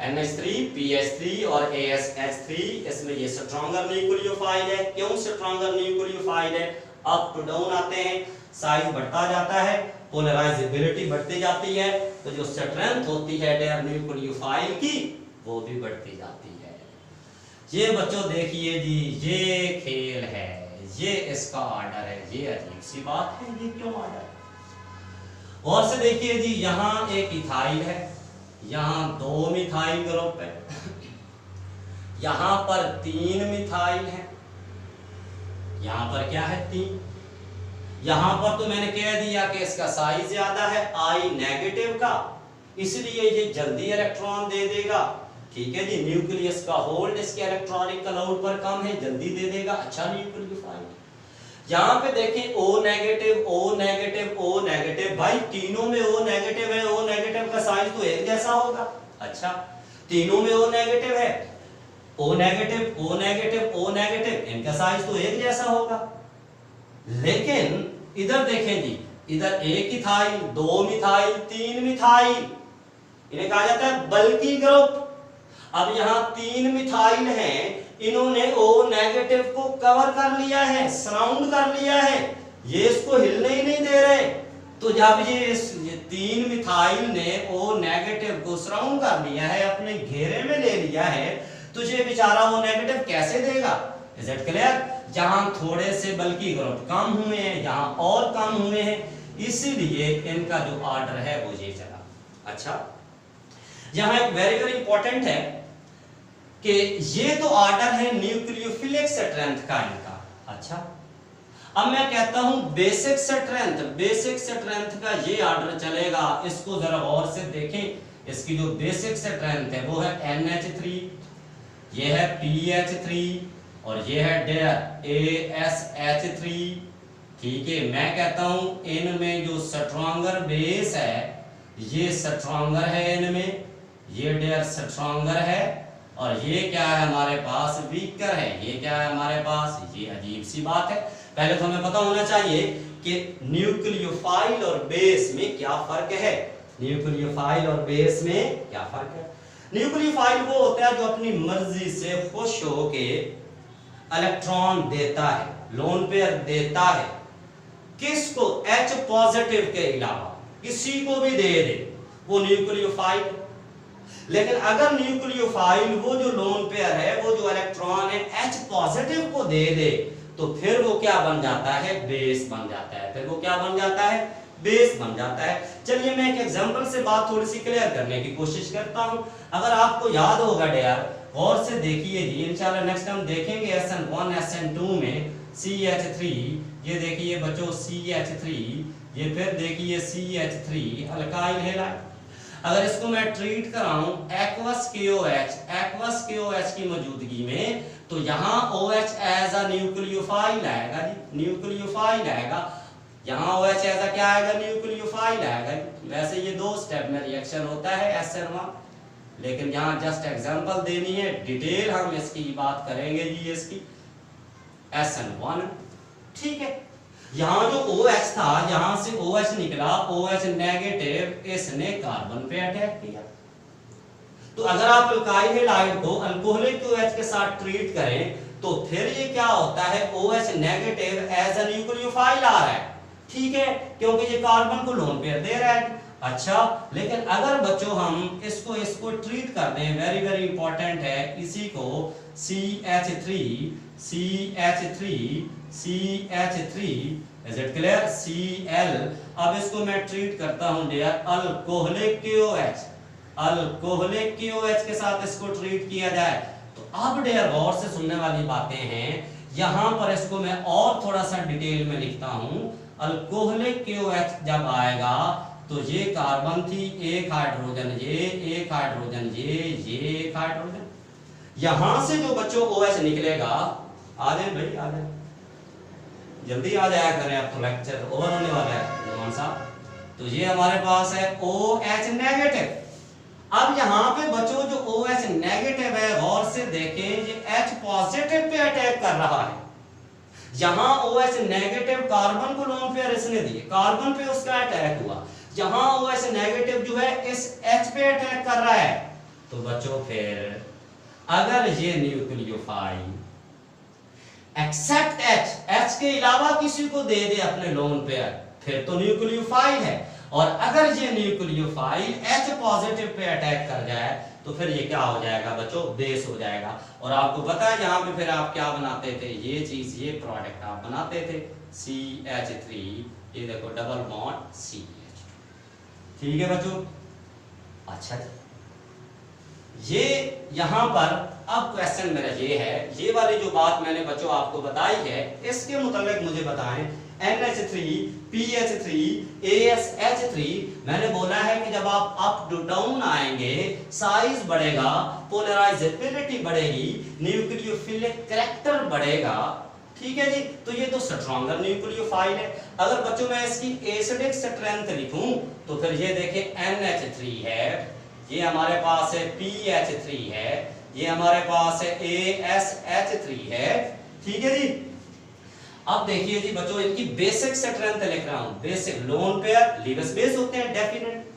NH3, PH3 और ASH3। इसमें ये स्ट्रॉन्गर न्यूक्लियोफाइल है। क्यों स्ट्रॉन्गर न्यूक्लियोफाइल है, अप टू डाउन आते हैं, साइज बढ़ता जाता है, पोलराइजेबिलिटी बढ़ती जाती है, तो जो स्ट्रेंथ होती है डेयर न्यूक्लियोफाइल की वो भी बढ़ती जाती है। ये बच्चों देखिए जी, ये खेल है, ये इसका ऑर्डर है। ये अजीब सी बात है, ये क्यों ऑर्डर है। और से देखिए जी, यहाँ एक इथाइल है, यहाँ 2 मिथाइल ग्रुप है, यहाँ पर 3 मिथाइल है, यहाँ पर क्या है 3। यहाँ पर तो मैंने कह दिया कि इसका साइज ज्यादा है I नेगेटिव का, इसलिए ये जल्दी इलेक्ट्रॉन दे देगा, ठीक है जी। न्यूक्लियस का होल्ड इसके इलेक्ट्रॉनिक क्लाउड पर कम है, जल्दी दे देगा, अच्छा न्यूक्लियोफाइल। यहाँ पे देखें O negative, O negative, O negative, भाई तीनों में O नेगेटिव है, O नेगेटिव का साइज तो एक जैसा होगा। अच्छा, तीनों में O नेगेटिव है, O negative, O negative, O negative, इनका साइज तो एक जैसा होगा। लेकिन इधर देखें जी, इधर एक इथाइल, दो मिथाइल, तीन मिथाइल, इन्हें कहा जाता है बल्की ग्रुप। अब यहाँ तीन मिथाइल हैं, इन्होंने O नेगेटिव को कवर कर लिया है, सराउंड कर लिया है, ये इसको हिलने ही नहीं दे रहे। तो जब ये तीन मिथाइल ने O नेगेटिव को सराउंड कर लिया है, अपने घेरे में ले लिया है, तो ये बेचारा O नेगेटिव कैसे देगा? Is it clear? जहां थोड़े से बल्कि ग्रुप कम हुए हैं, जहां और कम हुए हैं, इसीलिए इनका जो ऑर्डर है वो ये चला। अच्छा, यहां एक वेरी वेरी इंपॉर्टेंट है कि ये तो ऑर्डर है न्यूक्लियोफिलिक स्ट्रेंथ का इनका। अच्छा, अब मैं कहता हूं बेसिक स्ट्रेंथ, बेसिक स्ट्रेंथ का ये ऑर्डर चलेगा। इसको जरा गौर से देखें। इसकी जो बेसिक स्ट्रेंथ है वो है NH3, ये है PH3 और ये है डेयर ASH3। ठीक है, मैं कहता हूं इनमें जो स्ट्रॉन्गर बेस है ये स्ट्रॉन्गर है इनमें, ये डेयर स्ट्रॉन्गर है, और ये क्या है हमारे पास? वीकर है। ये क्या है हमारे पास? ये अजीब सी बात है। पहले तो हमें पता होना चाहिए कि न्यूक्लियोफाइल और बेस में क्या फर्क है। न्यूक्लियोफाइल और बेस में क्या फर्क है? न्यूक्लियोफाइल वो होता है जो अपनी मर्जी से खुश होके इलेक्ट्रॉन देता है, लोन पेयर देता है। किसको? H पॉजिटिव के अलावा किसी को भी दे दे, वो न्यूक्लियोफाइल। लेकिन अगर न्यूक्लियोफाइल वो जो लोन पेयर है, वो जो इलेक्ट्रॉन है H पॉजिटिव को दे दे, तो फिर वो क्या बन जाता है? बेस बन जाता है। फिर वो क्या बन जाता है? बेस बन जाता है। चलिए मैं एक एग्जांपल से बात थोड़ी सी क्लियर करने की कोशिश करता हूं। अगर आपको याद होगा डेयर, गौर से देखिए जी, इंशाल्लाह नेक्स्ट टाइम देखेंगे SN1 SN2 में CH3, ये देखिए बच्चों CH3, ये फिर देखिए CH3 अल्काइल हैलाइड। अगर इसको मैं ट्रीट कराऊं एक्वस KOH की मौजूदगी में, तो यहाँ OH एज अ न्यूक्लियोफाइल आएगा जी, न्यूक्लियोफाइल आएगा। यहाँ OH एज अ क्या आएगा? न्यूक्लियोफाइल आएगा। वैसे ये दो स्टेप में रिएक्शन होता है SN1, लेकिन यहाँ जस्ट एग्जांपल देनी है, डिटेल हम इसकी बात करेंगे जी इसकी। SN1, ठीक है। यहाँ जो OH था, यहाँ से OH निकला, OH नेगेटिव, इसने कार्बन पे अटैक किया। तो अगर आप अल्काइल हैलाइड को अल्कोहलिक OH के साथ ट्रीट करें, तो फिर ये क्या होता है? OH negative as a nucleophile आ रहा है, ठीक है, क्योंकि ये कार्बन को लोन पेयर दे रहा है। अच्छा, लेकिन अगर बच्चों हम इसको ट्रीट कर दें, वेरी वेरी इंपॉर्टेंट है, इसी को CH3 is it clear? Cl। अब इसको मैं ट्रीट करता हूं डियर अल्कोहलिक KOH के साथ इसको ट्रीट किया जाए, तो अब डियर गौर से सुनने वाली बातें हैं। यहां पर इसको मैं और थोड़ा सा डिटेल में लिखता हूं। अल्कोहलिक KOH जब आएगा तो ये कार्बन थी, एक हाइड्रोजन ये, एक हाइड्रोजन ये एक हाइड्रोजन। यहां से जो बच्चों OH निकलेगा, आ जाए भाई, आ जाए, जल्दी आ जाया करें, अब तो लेक्चर ओवर होने वाला है नौमान साहब। तो ये हमारे पास है OH नेगेटिव। अब यहाँ पे बच्चों जो OH नेगेटिव है, गौर से देखें, ये H पॉजिटिव पे अटैक कर रहा है। यहाँ OH नेगेटिव कार्बन को लोन पेयर इसने दिए, कार्बन पे उसका अटैक हुआ। यहाँ OH नेगेटिव जो है इस H पे अटैक कर रहा है। तो बच्चों फिर अगर ये न्यूक्लियोफाइल एक्सेप्ट H के अलावा किसी को दे दे अपने लोन पेयर, फिर तो न्यूक्लियोफाइल है। और अगर ये nucleophile H positive pay attack कर जाए, तो फिर ये क्या हो जाएगा बच्चों? बेस हो जाएगा। और आपको पता है यहाँ पे फिर आप क्या बनाते थे? ये चीज, ये प्रोडक्ट आप बनाते थे CH3, ये देखो डबल बॉन्ड CH, ठीक है बच्चों। अच्छा, ये यहां पर अब क्वेश्चन मेरा ये है, ये वाली जो बात मैंने बच्चों आपको बताई है, इसके मुताबिक मुझे बताएं NH3 PH3 ASH3। मैंने बोला है कि जब आप अप टू डाउन आएंगे, साइज बढ़ेगा, पोलराइजेबिलिटी बढ़ेगी, न्यूक्लियोफिलिक कैरेक्टर बढ़ेगा, ठीक है जी। तो ये तो स्ट्रॉन्गर न्यूक्लियोफाइल है। अगर बच्चों मैं इसकी एसिडिक स्ट्रेंथ लिखूं, तो फिर ये देखिए NH3 है, ये हमारे पास है PH3 है, ये हमारे पास है ASH3 है, ठीक है जी। अब देखिए जी बच्चों, इनकी बेसिक स्ट्रेंथ लिख रहा हूं। बेसिक लोन पेयर लीवियस बेस होते हैं डेफिनेट।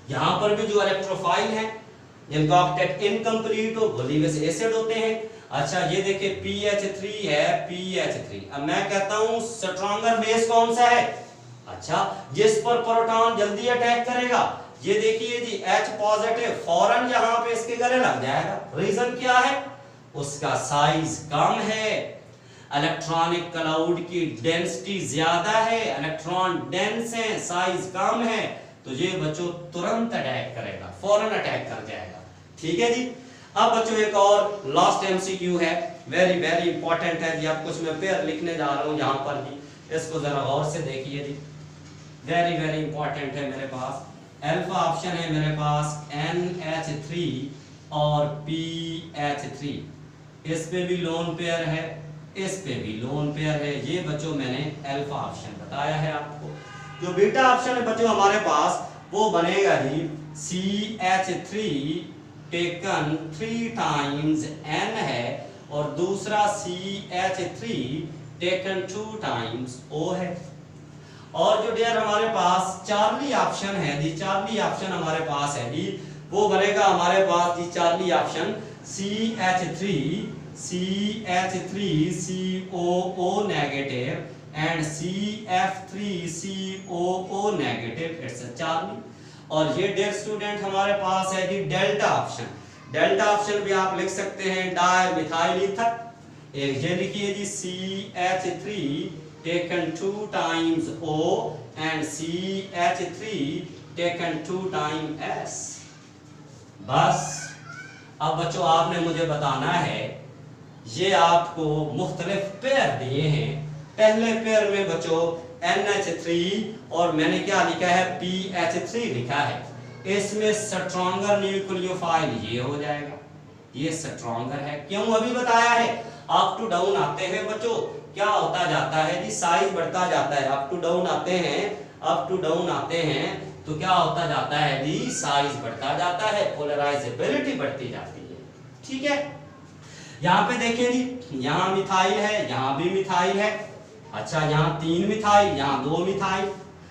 यहां पर भी जो इलेक्ट्रोफाइल है जिनका ऑक्टेट इनकम्प्लीट हो वो लीवियस एसिड होते हैं। अच्छा ये देखिए PH3 है, PH3। अब मैं कहता हूं स्ट्रॉन्गर बेस कौन सा है? अच्छा जिस पर प्रोटॉन जल्दी अटैक करेगा। ये देखिए जी H पॉजिटिव फौरन यहां पे इसके गले लग जाएगा। रीजन क्या है? उसका साइज कम है, इलेक्ट्रॉनिक क्लाउड की डेंसिटी ज्यादा है, इलेक्ट्रॉन डेंस है, साइज कम है, तो ये बच्चों तुरंत अटैक करेगा, फौरन अटैक कर जाएगा। ठीक है जी। अब बच्चों एक और लास्ट MCQ है, वेरी वेरी इंपॉर्टेंट है जी। अब कुछ मैं पेयर लिखने जा रहा हूं यहां पर भी, इसको जरा गौर से देखिए जी, वेरी वेरी इंपॉर्टेंट है। मेरे पास अल्फा ऑप्शन है, मेरे पास NH3 और PH3, इस पे भी लोन पेयर है, इस पे भी लोन पेयर है। ये बच्चों मैंने अल्फा ऑप्शन बताया है आपको। जो बीटा ऑप्शन है बच्चों हमारे पास वो बनेगा जी CH3 टेकन 3 टाइम्स N है, और दूसरा CH3 टेकन 2 टाइम्स O है। और जो डियर हमारे पास चार्ली ऑप्शन है जी, चार्ली ऑप्शन हमारे पास है जी, वो बनेगा हमारे पास जी Charlie option CH3 CH3COO negative and CF3COO negative, it's a Charlie. और ये डियर स्टूडेंट हमारे पास है जी डेल्टा ऑप्शन। डेल्टा ऑप्शन भी आप लिख सकते हैं डाई मिथाइल ईथर। एक ये लिखिए जी CH3 taken 2 times O and CH3 taken 2 time S। बस अब बच्चों आपने मुझे बताना है, ये आपको मुख्तलिफ पेयर दिए हैं। पहले पेयर में बच्चों NH3 और मैंने क्या लिखा है PH3 लिखा है, इसमें स्ट्रॉन्गर न्यूक्लियोफाइल ये हो जाएगा, ये स्ट्रॉन्गर है। क्यों अभी बताया है, अप टू डाउन आते हैं बच्चों, क्या होता जाता है जी साइज बढ़ता जाता है। अप टू डाउन आते हैं, अप टू डाउन आते हैं तो क्या होता जाता है जी साइज बढ़ता जाता है, पोलराइजेबिलिटी बढ़ती जाती है। ठीक है, यहाँ पे देखिए जी, यहाँ मिथाइल है, यहाँ भी मिथाइल है। अच्छा यहाँ 3 मिथाइल, यहाँ 2 मिथाइल।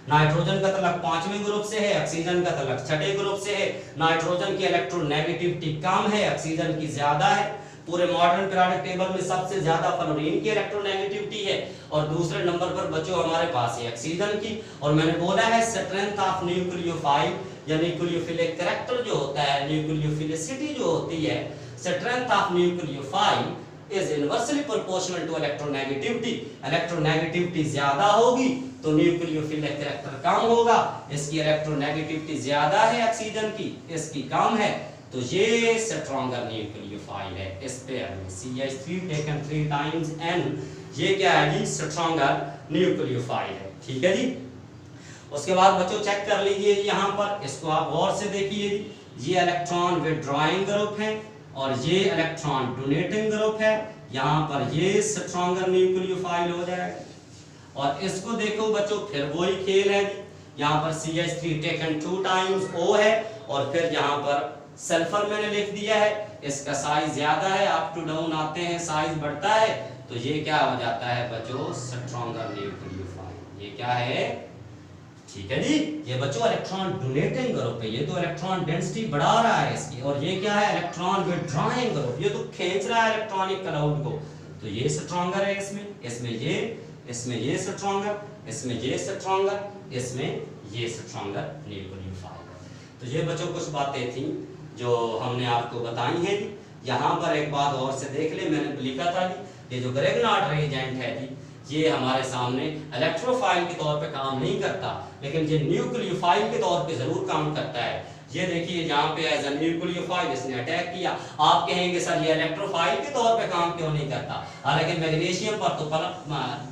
नाइट्रोजन का तलक 5वें ग्रुप से है, ऑक्सीजन का तलक 6ठे ग्रुप से है। नाइट्रोजन की इलेक्ट्रोनेगेटिविटी कम है, ऑक्सीजन की ज्यादा है। पूरे मॉडर्न पीरियोडिक टेबल में सबसे ज्यादा फ्लोरीन की इलेक्ट्रोनेगेटिविटी है, और दूसरे नंबर पर बच्चों हमारे पास है ऑक्सीजन की। और मैंने बोला है स्ट्रेंथ ऑफ न्यूक्लियोफाइल या न्यूक्लियोफिलिक कैरेक्टर जो होता है, न्यूक्लियोफिलिसिटी जो होती है, strength of nucleophile is inversely proportional to electronegativity. Electronegativity ज्यादा होगी तो न्यूक्लियोफिलिक कैरेक्टर कम होगा। इसकी इलेक्ट्रोनेगेटिविटी ज्यादा है ऑक्सीजन की, इसकी कम है, तो ये स्ट्रॉन्गर न्यूक्लियोफाइल है। इस पेयर में CH3 टेकन 3 टाइम्स N, ये क्या है जी स्ट्रॉन्गर न्यूक्लियोफाइल है। ठीक है जी। उसके बाद बच्चों चेक कर लीजिए यहाँ पर, इसको आप गौर से देखिए, ये इलेक्ट्रॉन विथड्रॉइंग ग्रुप है और ये इलेक्ट्रॉन डोनेटिंग ग्रुप है। यहाँ पर ये स्ट्रॉन्गर न्यूक्लियोफाइल हो जाएगा। और इसको देखो बच्चों, फिर वही खेल है, यहाँ पर CH3 टेकन 2 टाइम्स O है, और फिर यहाँ पर सल्फर मैंने लिख दिया है, इसका साइज ज्यादा है, अप टू डाउन आते हैं साइज बढ़ता है, तो ये क्या हो जाता है बच्चों स्ट्रॉन्गर न्यूक्लियोफाइल। ये क्या है, ठीक है जी, ये बच्चों इलेक्ट्रॉन डोनेटिंग ग्रुप है, ये तो इलेक्ट्रॉन डेंसिटी बढ़ा रहा है इसकी। और ये क्या है इलेक्ट्रॉन विथड्रॉइंग ग्रुप, ये तो खींच रहा है इलेक्ट्रॉनिक क्लाउड को, तो ये स्ट्रॉन्गर है इसमें, इसमें ये स्ट्रॉन्गर, इसमें ये स्ट्रॉन्गर, इसमें ये स्ट्रॉन्गर न्यूक्लियोफाइल। तो ये बच्चों कुछ बातें थी जो हमने आपको बताई हैं जी। यहाँ पर एक बात और से देख ले, मैंने लिखा था जी, ये जो ग्रेगनार्ड रिएजेंट है जी, ये हमारे सामने इलेक्ट्रोफाइल के तौर पे काम नहीं करता, लेकिन ये न्यूक्लियोफाइल के तौर पे जरूर काम करता है। ये देखिए यहाँ पे एज अ न्यूक्लियोफाइल इसने अटैक किया। आप कहेंगे सर ये इलेक्ट्रोफाइल के तौर पे काम क्यों नहीं करता, हालांकि मैग्नीशियम पर तो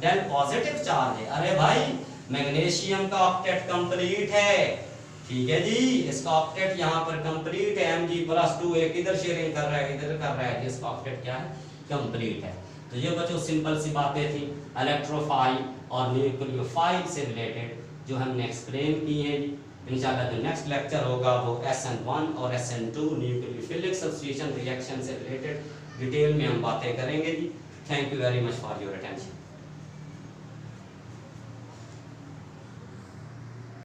डेल पॉजिटिव चार्ज है। अरे भाई मैग्नीशियम का ऑक्टेट कंप्लीट है, ठीक है जी, इसका ऑक्टेट यहाँ पर कंप्लीट है, Mg+2 एक इधर शेयरिंग कर रहा है, इधर कर रहा है, इसका ऑक्टेट क्या है कंप्लीट है। तो ये बच्चों सिंपल सी बातें थी इलेक्ट्रोफाइल और न्यूक्लियोफाइल से रिलेटेड जो हमने एक्सप्लेन की हैं। इंशाल्लाह जो नेक्स्ट लेक्चर होगा वो SN1 और SN2 न्यूक्लियोफिलिक सब्स्टिट्यूशन रिएक्शन से रिलेटेड डिटेल में हम बातें करेंगे जी। Thank you very much for your attention.